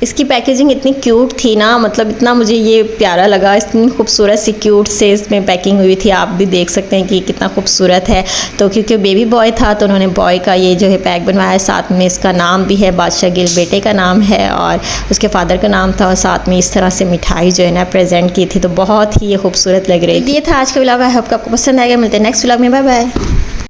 इसकी पैकेजिंग इतनी क्यूट थी ना, मतलब इतना मुझे ये प्यारा लगा, इतनी खूबसूरत सी क्यूट से इसमें पैकिंग हुई थी। आप भी देख सकते हैं कि कितना खूबसूरत है। तो क्योंकि बेबी बॉय था तो उन्होंने बॉय का ये जो है पैक बनवाया है, साथ में इसका नाम भी है, बादशाह गिल बेटे का नाम है और उसके फादर का नाम था, और साथ में इस तरह से मिठाई जो है ना प्रेजेंट की थी। तो बहुत ही ये खूबसूरत लग रही थी। ये था आज का व्लॉग। आई होप आपको पसंद आएगा। मिलते हैं नेक्स्ट व्लॉग में। Bye bye.